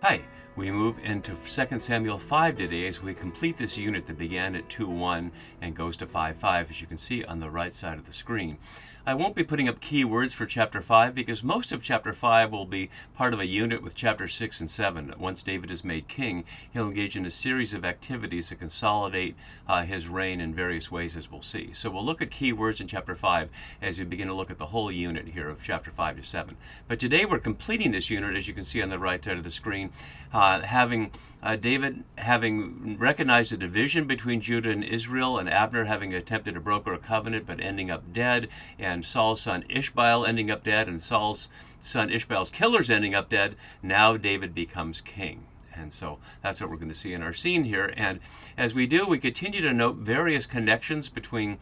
Hi, we move into 2 Samuel 5 today as we complete this unit that began at 2:1 and goes to 5:5, as you can see on the right side of the screen. I won't be putting up keywords for chapter 5 because most of chapter 5 will be part of a unit with chapter 6 and 7. Once David is made king, he'll engage in a series of activities to consolidate his reign in various ways, as we'll see. So we'll look at keywords in chapter 5 as we begin to look at the whole unit here of chapter 5 to 7. But today we're completing this unit, as you can see on the right side of the screen, having David having recognized a division between Judah and Israel, and Abner having attempted to broker a covenant but ending up dead, and Saul's son Ishbaal ending up dead, and Saul's son Ishbaal's killers ending up dead. Now David becomes king. And so that's what we're going to see in our scene here. And as we do, we continue to note various connections between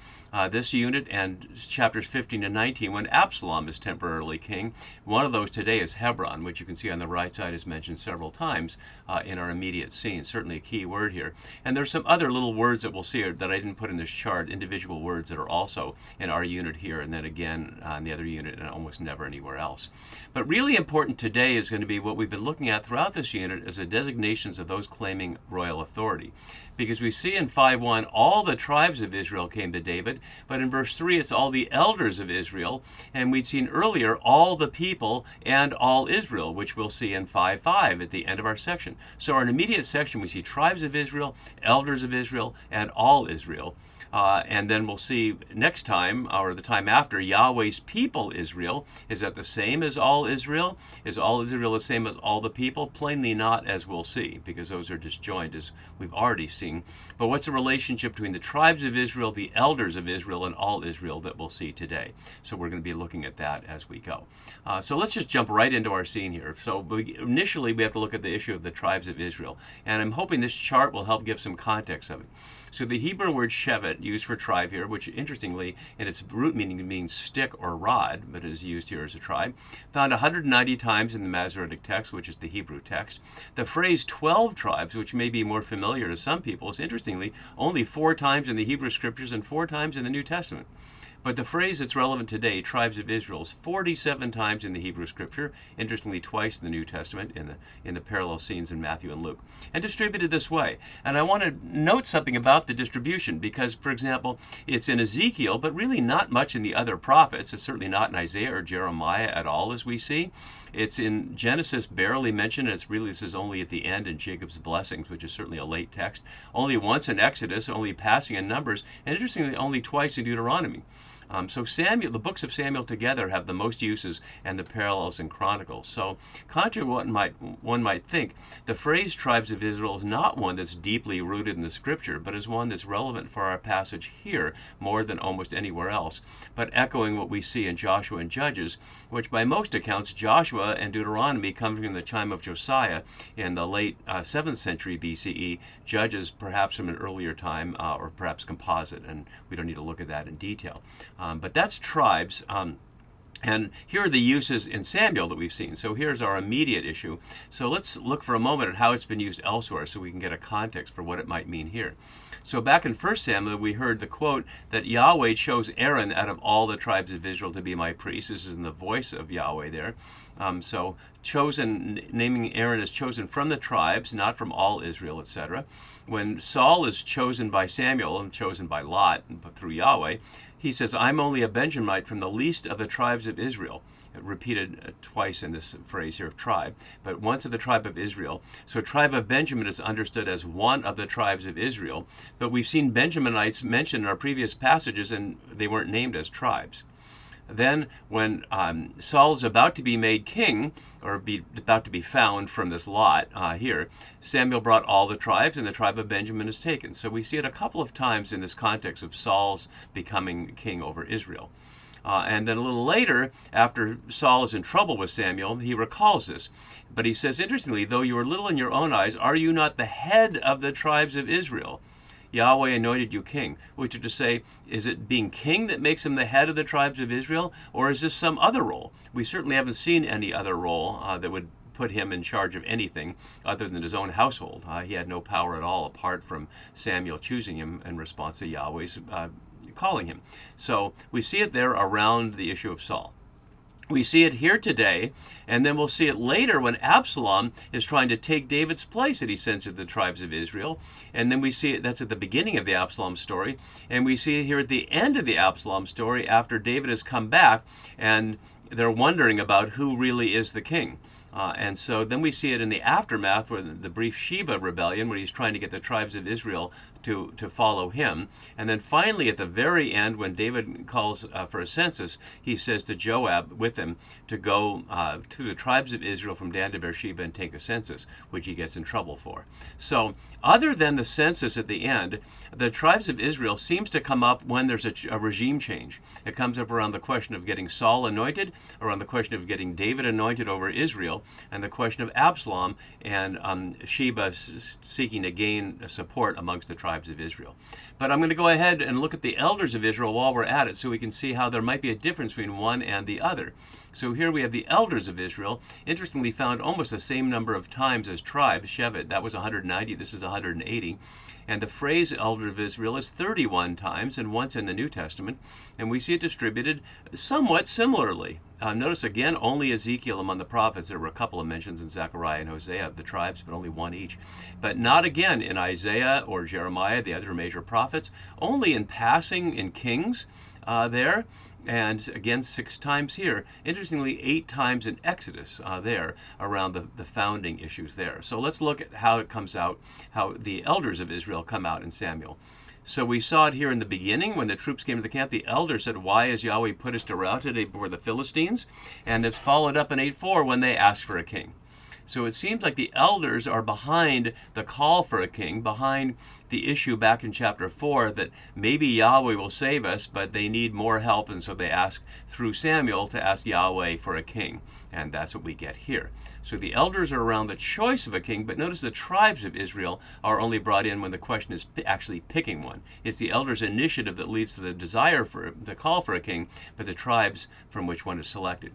this unit and chapters 15 to 19 when Absalom is temporarily king. One of those today is Hebron, which you can see on the right side is mentioned several times in our immediate scene. Certainly a key word here. And there's some other little words that we'll see that I didn't put in this chart, individual words that are also in our unit here, and then again in the other unit and almost never anywhere else. But really important today is going to be what we've been looking at throughout this unit as a designations of those claiming royal authority. Because we see in 5:1 all the tribes of Israel came to David, but in verse 3 it's all the elders of Israel, and we'd seen earlier all the people and all Israel, which we'll see in 5:5 at the end of our section. So our immediate section we see tribes of Israel, elders of Israel, and all Israel. And then we'll see next time, or the time after, Yahweh's people Israel. Is that the same as all Israel? Is all Israel the same as all the people? Plainly not, as we'll see, because those are disjoined, as we've already seen. But what's the relationship between the tribes of Israel, the elders of Israel, and all Israel that we'll see today? So we're going to be looking at that as we go. So let's just jump right into our scene here. So initially, we have to look at the issue of the tribes of Israel. And I'm hoping this chart will help give some context of it. So the Hebrew word shevet, used for tribe here, which interestingly in its root meaning means stick or rod, but is used here as a tribe, found 190 times in the Masoretic text, which is the Hebrew text. The phrase 12 tribes, which may be more familiar to some people, is interestingly only 4 times in the Hebrew scriptures and 4 times in the New Testament. But the phrase that's relevant today, tribes of Israel, is 47 times in the Hebrew Scripture, interestingly twice in the New Testament, in the parallel scenes in Matthew and Luke, and distributed this way. And I want to note something about the distribution, because, for example, it's in Ezekiel, but really not much in the other prophets. It's certainly not in Isaiah or Jeremiah at all, as we see. It's in Genesis, barely mentioned, and this is only at the end in Jacob's blessings, which is certainly a late text. Only once in Exodus, only passing in Numbers, and interestingly, only twice in Deuteronomy. So the books of Samuel together have the most uses, and the parallels in Chronicles. So contrary to what one might think, the phrase tribes of Israel is not one that's deeply rooted in the scripture, but is one that's relevant for our passage here more than almost anywhere else, but echoing what we see in Joshua and Judges, which by most accounts, Joshua and Deuteronomy come from the time of Josiah in the late 7th century BCE, Judges perhaps from an earlier time, or perhaps composite, and we don't need to look at that in detail. But that's tribes. And here are the uses in Samuel that we've seen. So here's our immediate issue. So let's look for a moment at how it's been used elsewhere so we can get a context for what it might mean here. So back in 1 Samuel, we heard the quote that Yahweh chose Aaron out of all the tribes of Israel to be my priest. This is in the voice of Yahweh there. So chosen, naming Aaron as chosen from the tribes, not from all Israel, etc. When Saul is chosen by Samuel and chosen by Lot, but through Yahweh, he says, I'm only a Benjamite from the least of the tribes of Israel. Repeated twice in this phrase here of tribe, but once of the tribe of Israel. So tribe of Benjamin is understood as one of the tribes of Israel, but we've seen Benjaminites mentioned in our previous passages, and they weren't named as tribes. Then when Saul is about to be made king, or about to be found from this lot here, Samuel brought all the tribes, and the tribe of Benjamin is taken. So we see it a couple of times in this context of Saul's becoming king over Israel. And then a little later, after Saul is in trouble with Samuel, he recalls this. But he says, interestingly, though you are little in your own eyes, are you not the head of the tribes of Israel? Yahweh anointed you king, which is to say, is it being king that makes him the head of the tribes of Israel, or is this some other role? We certainly haven't seen any other role that would put him in charge of anything other than his own household. He had no power at all apart from Samuel choosing him in response to Yahweh's calling him. So we see it there around the issue of Saul. We see it here today, and then we'll see it later when Absalom is trying to take David's place that he sends to the tribes of Israel. And then we see it, that's at the beginning of the Absalom story, and we see it here at the end of the Absalom story after David has come back, and they're wondering about who really is the king. And so then we see it in the aftermath, where the brief Sheba rebellion, where he's trying to get the tribes of Israel to follow him. And then finally, at the very end, when David calls for a census, he says to Joab with him to go to the tribes of Israel from Dan to Beersheba and take a census, which he gets in trouble for. So other than the census at the end, the tribes of Israel seems to come up when there's a regime change. It comes up around the question of getting Saul anointed, around the question of getting David anointed over Israel, and the question of Absalom and Sheba seeking to gain support amongst the tribes of Israel. But I'm going to go ahead and look at the elders of Israel while we're at it, so we can see how there might be a difference between one and the other. So here we have the elders of Israel, interestingly found almost the same number of times as tribes. Shevet, that was 190, this is 180. And the phrase elder of Israel is 31 times, and once in the New Testament. And we see it distributed somewhat similarly. Notice again, only Ezekiel among the prophets. There were a couple of mentions in Zechariah and Hosea of the tribes, but only one each. But not again in Isaiah or Jeremiah, the other major prophets. Only in passing in Kings there. And again, 6 times here. Interestingly, 8 times in Exodus there around the founding issues there. So let's look at how it comes out, how the elders of Israel come out in Samuel. So we saw it here in the beginning when the troops came to the camp. The elders said, "Why has Yahweh put us to rout today before the Philistines?" And it's followed up in 8:4 when they ask for a king. So it seems like the elders are behind the call for a king, behind the issue back in chapter 4 that maybe Yahweh will save us, but they need more help, and so they ask through Samuel to ask Yahweh for a king. And that's what we get here. So the elders are around the choice of a king, but notice the tribes of Israel are only brought in when the question is actually picking one. It's the elders' initiative that leads to the desire for the call for a king, but the tribes from which one is selected.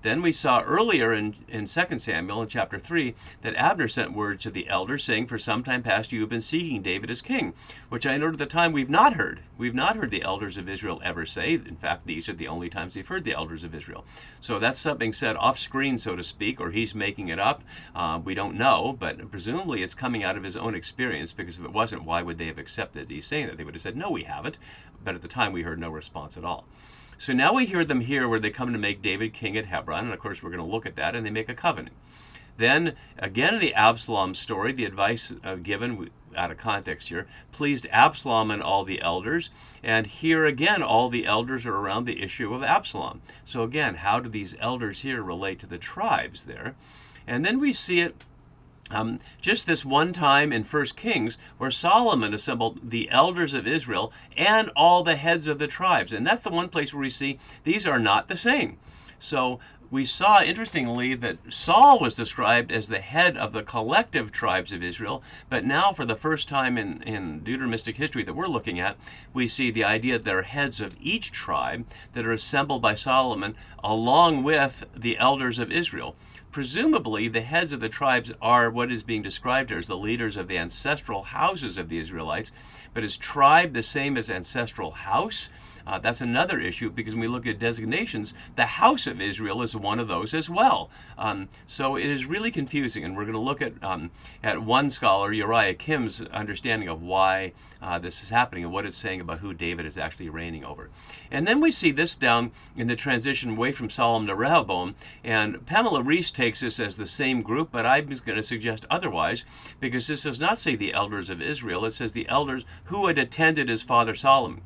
Then we saw earlier in 2 Samuel in chapter 3 that Abner sent word to the elders saying, "For some time past you have been seeking David as king," which I noted at the time we've not heard. We've not heard the elders of Israel ever say. In fact, these are the only times we've heard the elders of Israel. So that's something said off screen, so to speak, or he's making it up. We don't know, but presumably it's coming out of his own experience, because if it wasn't, why would they have accepted he's saying that? They would have said, "No, we haven't." But at the time we heard no response at all. So now we hear them here where they come to make David king at Hebron, and of course we're going to look at that, and they make a covenant. Then, again in the Absalom story, the advice given, out of context here, pleased Absalom and all the elders, and here again all the elders are around the issue of Absalom. So again, how do these elders here relate to the tribes there? And then we see it just this one time in 1 Kings, where Solomon assembled the elders of Israel and all the heads of the tribes. And that's the one place where we see these are not the same. So we saw, interestingly, that Saul was described as the head of the collective tribes of Israel, but now for the first time in Deuteromistic history that we're looking at, we see the idea that they're heads of each tribe that are assembled by Solomon along with the elders of Israel. Presumably, the heads of the tribes are what is being described here as the leaders of the ancestral houses of the Israelites. But is tribe the same as ancestral house? That's another issue, because when we look at designations, the house of Israel is one of those as well. So it is really confusing, and we're going to look at one scholar, Uriah Kim's understanding of why this is happening and what it's saying about who David is actually reigning over. And then we see this down in the transition away from Solomon to Rehoboam, and Pamela Reese takes this as the same group, but I'm going to suggest otherwise, because this does not say the elders of Israel, it says the elders who had attended his father Solomon.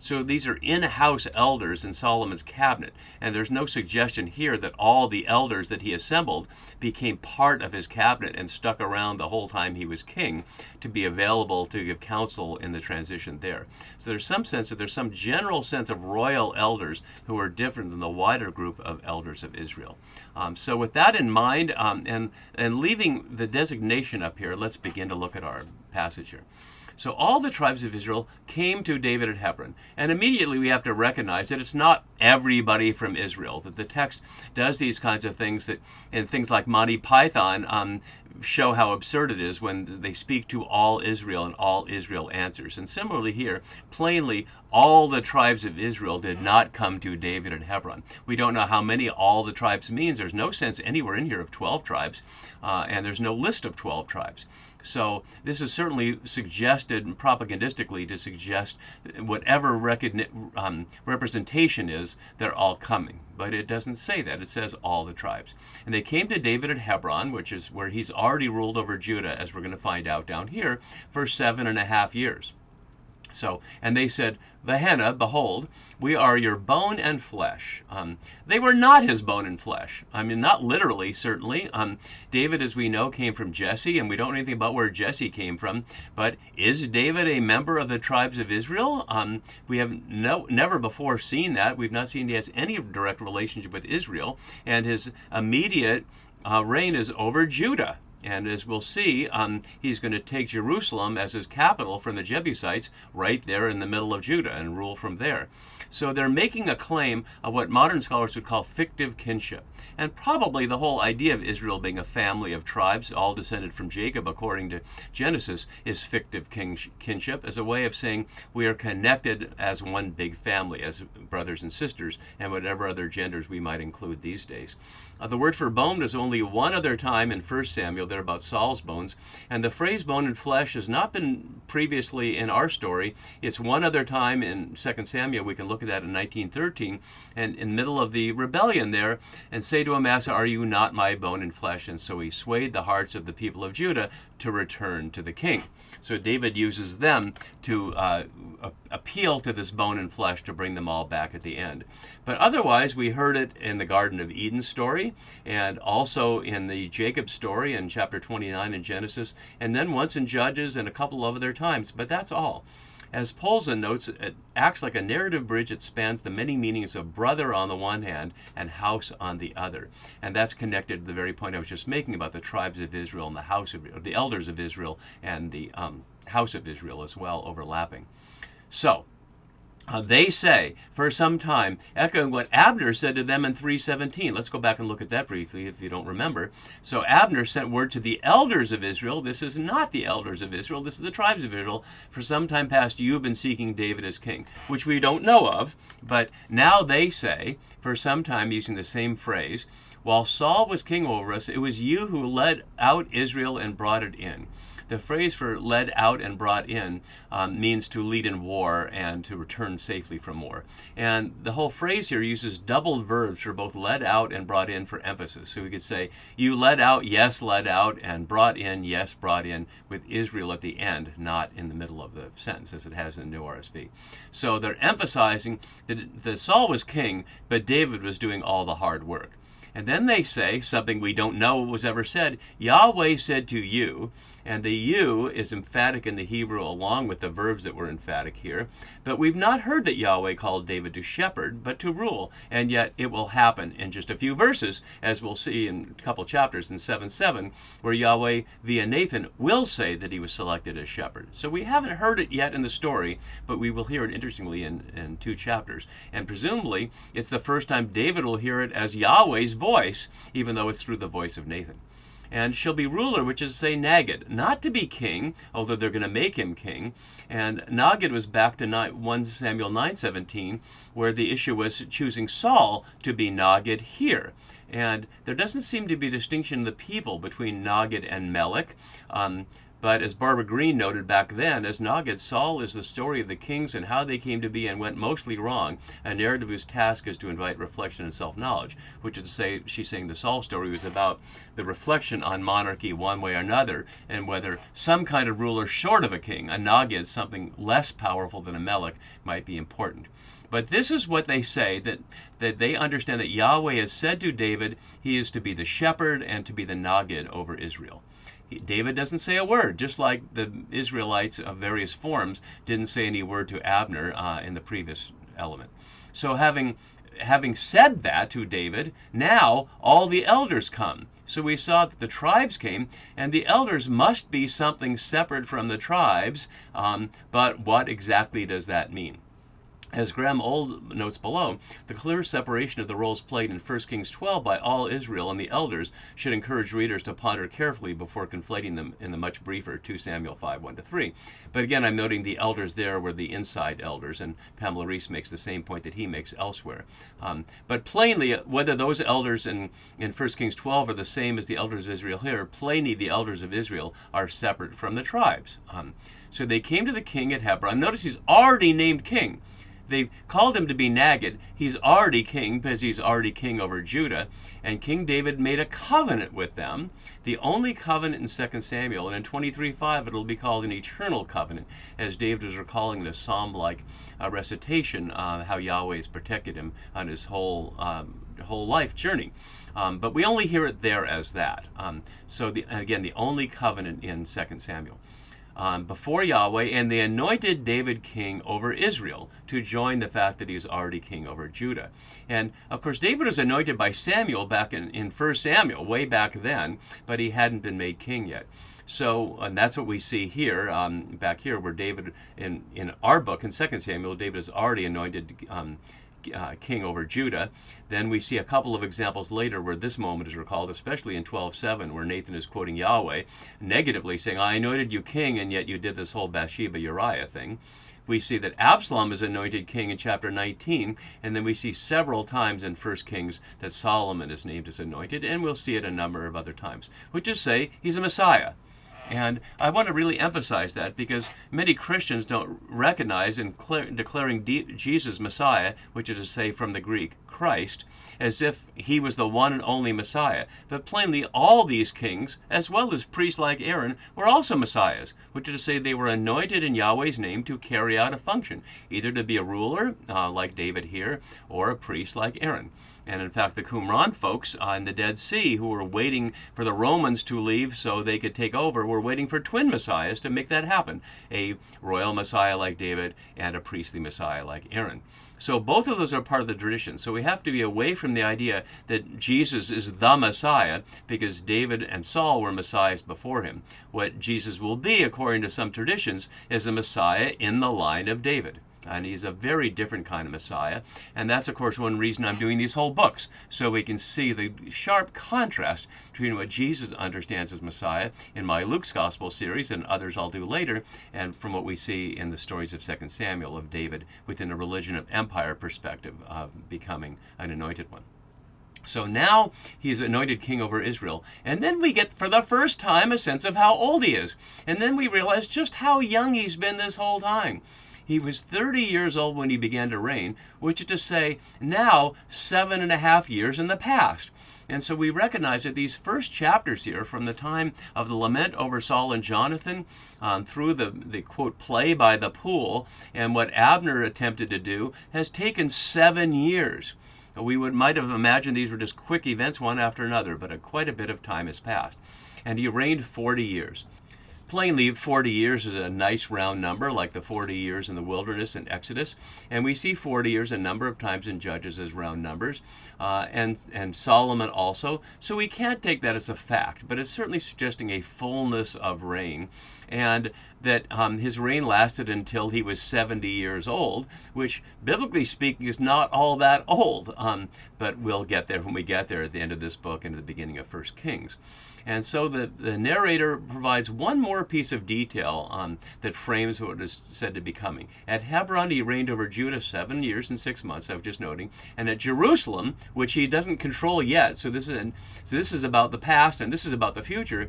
So these are in-house elders in Solomon's cabinet, and there's no suggestion here that all the elders that he assembled became part of his cabinet and stuck around the whole time he was king to be available to give counsel in the transition there. So there's some sense that there's some general sense of royal elders who are different than the wider group of elders of Israel. So with that in mind, and leaving the designation up here, let's begin to look at our passage here. So all the tribes of Israel came to David at Hebron. And immediately we have to recognize that it's not everybody from Israel, that the text does these kinds of things that, and things like Monty Python show how absurd it is when they speak to all Israel and all Israel answers. And similarly here, plainly, all the tribes of Israel did not come to David at Hebron. We don't know how many all the tribes means. There's no sense anywhere in here of 12 tribes, and there's no list of 12 tribes. So this is certainly suggested propagandistically to suggest whatever representation is, they're all coming. But it doesn't say that. It says all the tribes. And they came to David at Hebron, which is where he's already ruled over Judah, as we're going to find out down here, for 7.5 years. So, and they said, Vehenna, behold, we are your bone and flesh. They were not his bone and flesh. I mean, not literally, certainly. David, as we know, came from Jesse, and we don't know anything about where Jesse came from. But is David a member of the tribes of Israel? We have never before seen that. We've not seen he has any direct relationship with Israel. And his immediate reign is over Judah. And as we'll see, he's going to take Jerusalem as his capital from the Jebusites right there in the middle of Judah and rule from there. So they're making a claim of what modern scholars would call fictive kinship. And probably the whole idea of Israel being a family of tribes, all descended from Jacob according to Genesis, is fictive kinship as a way of saying we are connected as one big family, as brothers and sisters, and whatever other genders we might include these days. The word for bone is only one other time in 1 Samuel. They're about Saul's bones. And the phrase bone and flesh has not been previously in our story. It's one other time in 2 Samuel. We can look at that in 19:13. And in the middle of the rebellion there, and say to Amasa, are you not my bone and flesh? And so he swayed the hearts of the people of Judah to return to the king. So David uses them to appeal to this bone and flesh to bring them all back at the end. But otherwise, we heard it in the Garden of Eden story, and also in the Jacob story in chapter 29 in Genesis, and then once in Judges and a couple of other times. But that's all. As Polzin notes, it acts like a narrative bridge that spans the many meanings of brother on the one hand and house on the other. And that's connected to the very point I was just making about the tribes of Israel and the house of the elders of Israel and the house of Israel as well overlapping. So, they say, for some time, echoing what Abner said to them in 3:17. Let's go back and look at that briefly if you don't remember. So Abner sent word to the elders of Israel. This is not the elders of Israel. This is the tribes of Israel. For some time past, you've been seeking David as king, which we don't know of. But now they say, for some time, using the same phrase, while Saul was king over us, it was you who led out Israel and brought it in. The phrase for led out and brought in means to lead in war and to return safely from war. And the whole phrase here uses doubled verbs for both led out and brought in for emphasis. So we could say, you led out, yes, led out, and brought in, yes, brought in, with Israel at the end, not in the middle of the sentence, as it has in the New RSV. So they're emphasizing that Saul was king, but David was doing all the hard work. And then they say something we don't know was ever said. Yahweh said to you, and the you is emphatic in the Hebrew along with the verbs that were emphatic here. But we've not heard that Yahweh called David to shepherd, but to rule. And yet it will happen in just a few verses, as we'll see in a couple chapters in 7:7, where Yahweh via Nathan will say that he was selected as shepherd. So we haven't heard it yet in the story, but we will hear it interestingly in 2 chapters. And presumably it's the first time David will hear it as Yahweh's voice, even though it's through the voice of Nathan. And shall be ruler, which is to say Nagid, not to be king, although they're going to make him king. And Nagid was back to 1 Samuel 9:17, where the issue was choosing Saul to be Nagid here. And there doesn't seem to be a distinction in the people between Nagid and Melech. But as Barbara Green noted back then, as Nagid, Saul is the story of the kings and how they came to be and went mostly wrong, a narrative whose task is to invite reflection and self-knowledge, which is to say, she's saying the Saul story was about the reflection on monarchy one way or another, and whether some kind of ruler short of a king, a Nagid, something less powerful than a Melech, might be important. But this is what they say, that they understand that Yahweh has said to David, he is to be the shepherd and to be the Nagid over Israel. David doesn't say a word, just like the Israelites of various forms didn't say any word to Abner in the previous element. So having said that to David, now all the elders come. So we saw that the tribes came, and the elders must be something separate from the tribes, but what exactly does that mean? As Graham Old notes below, the clear separation of the roles played in 1 Kings 12 by all Israel and the elders should encourage readers to ponder carefully before conflating them in the much briefer 2 Samuel 5, 1-3. But again, I'm noting the elders there were the inside elders, and Pamela Reese makes the same point that he makes elsewhere. But plainly, whether those elders in 1 Kings 12 are the same as the elders of Israel here, plainly the elders of Israel are separate from the tribes. So they came to the king at Hebron. Notice he's already named king. They called him to be Nagged. He's already king because he's already king over Judah. And King David made a covenant with them, the only covenant in 2 Samuel. And in 23:5, it'll be called an eternal covenant, as David was recalling in a psalm-like recitation how Yahweh has protected him on his whole life journey. But we only hear it there as that. So again, the only covenant in 2 Samuel. Before Yahweh, and they anointed David king over Israel to join the fact that he was already king over Judah. And of course, David was anointed by Samuel back in 1 Samuel, way back then, but he hadn't been made king yet. So, and that's what we see here, back here, where David, in our book, in 2 Samuel, David is already anointed king over Judah. Then we see a couple of examples later where this moment is recalled, especially in 12:7, where Nathan is quoting Yahweh negatively, saying, I anointed you king, and yet you did this whole Bathsheba-Uriah thing. We see that Absalom is anointed king in chapter 19, and then we see several times in 1 Kings that Solomon is named as anointed, and we'll see it a number of other times, which is say he's a Messiah. And I want to really emphasize that because many Christians don't recognize in declaring Jesus Messiah, which is to say from the Greek Christ, as if he was the one and only Messiah. But plainly, all these kings, as well as priests like Aaron, were also Messiahs, which is to say they were anointed in Yahweh's name to carry out a function, either to be a ruler, like David here, or a priest like Aaron. And in fact, the Qumran folks in the Dead Sea, who were waiting for the Romans to leave so they could take over, were waiting for twin messiahs to make that happen. A royal messiah like David and a priestly messiah like Aaron. So both of those are part of the tradition. So we have to be away from the idea that Jesus is the Messiah because David and Saul were messiahs before him. What Jesus will be, according to some traditions, is a messiah in the line of David. And he's a very different kind of Messiah. And that's, of course, one reason I'm doing these whole books, so we can see the sharp contrast between what Jesus understands as Messiah in my Luke's Gospel series and others I'll do later, and from what we see in the stories of 2 Samuel of David within a religion of empire perspective of becoming an anointed one. So now he's anointed king over Israel. And then we get, for the first time, a sense of how old he is. And then we realize just how young he's been this whole time. He was 30 years old when he began to reign, which is to say, now 7.5 years in the past. And so we recognize that these first chapters here, from the time of the lament over Saul and Jonathan, through the quote, play by the pool, and what Abner attempted to do, has taken 7 years. We might have imagined these were just quick events one after another, but quite a bit of time has passed. And he reigned 40 years. Plainly, 40 years is a nice round number, like the 40 years in the wilderness in Exodus. And we see 40 years a number of times in Judges as round numbers, and Solomon also. So we can't take that as a fact, but it's certainly suggesting a fullness of reign, and that his reign lasted until he was 70 years old, which, biblically speaking, is not all that old. But we'll get there when we get there at the end of this book and at the beginning of 1 Kings. And so the narrator provides one more piece of detail that frames what is said to be coming. At Hebron, he reigned over Judah 7 years and 6 months, I was just noting. And at Jerusalem, which he doesn't control yet, so this is about the past and this is about the future.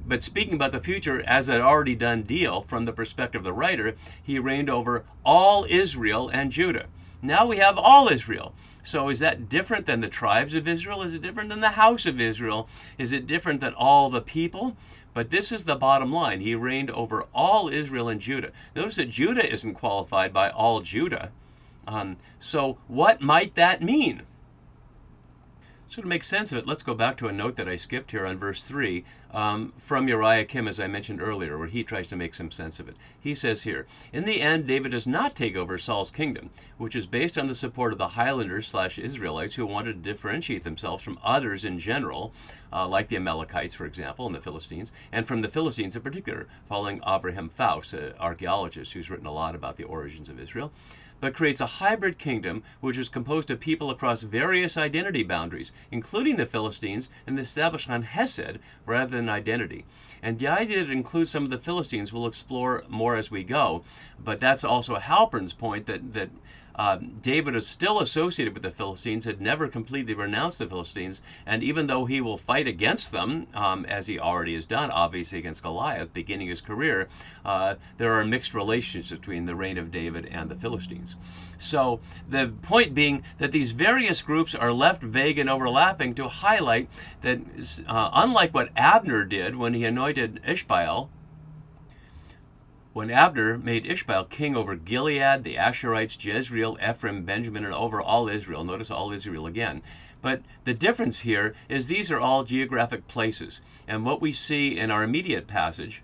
But speaking about the future as an already done deal from the perspective of the writer, he reigned over all Israel and Judah. Now we have all Israel. So is that different than the tribes of Israel? Is it different than the house of Israel? Is it different than all the people? But this is the bottom line. He reigned over all Israel and Judah. Notice that Judah isn't qualified by all Judah. So what might that mean? So to make sense of it, let's go back to a note that I skipped here on verse 3 from Uriah-Kim, as I mentioned earlier, where he tries to make some sense of it. He says here, in the end, David does not take over Saul's kingdom, which is based on the support of the Highlanders/Israelites who wanted to differentiate themselves from others in general, like the Amalekites, for example, and the Philistines, and from the Philistines in particular, following Abraham Faust, an archaeologist who's written a lot about the origins of Israel. but creates a hybrid kingdom which is composed of people across various identity boundaries, including the Philistines, and established on Hesed rather than identity. And the idea that it includes some of the Philistines we'll explore more as we go, but that's also Halpern's point that David is still associated with the Philistines, had never completely renounced the Philistines, and even though he will fight against them, as he already has done, obviously against Goliath, beginning his career, there are mixed relations between the reign of David and the Philistines. So the point being that these various groups are left vague and overlapping to highlight that, unlike what Abner did when he anointed Ishbaal, when Abner made Ishbaal king over Gilead, the Asherites, Jezreel, Ephraim, Benjamin, and over all Israel. Notice all Israel again. But the difference here is these are all geographic places. And what we see in our immediate passage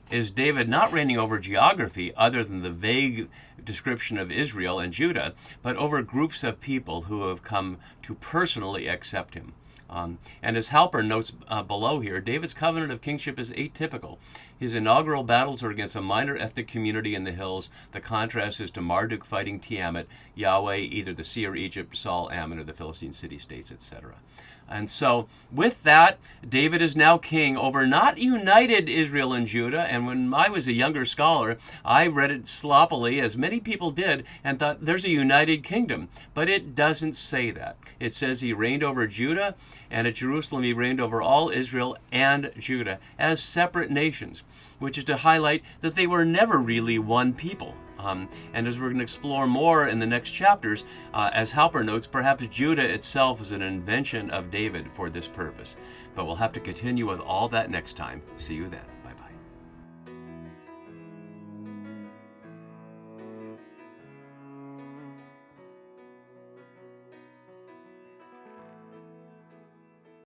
is David not reigning over geography other than the vague description of Israel and Judah, but over groups of people who have come to personally accept him. And as Halpern notes below here, David's covenant of kingship is atypical. His inaugural battles are against a minor ethnic community in the hills. The contrast is to Marduk fighting Tiamat, Yahweh, either the seer Egypt, Saul, Ammon, or the Philistine city-states, etc. And so, with that, David is now king over not united Israel and Judah. And when I was a younger scholar, I read it sloppily, as many people did, and thought there's a united kingdom. But it doesn't say that. It says he reigned over Judah, and at Jerusalem he reigned over all Israel and Judah as separate nations, which is to highlight that they were never really one people. And as we're going to explore more in the next chapters, as Halpern notes, perhaps Judah itself is an invention of David for this purpose. But we'll have to continue with all that next time. See you then.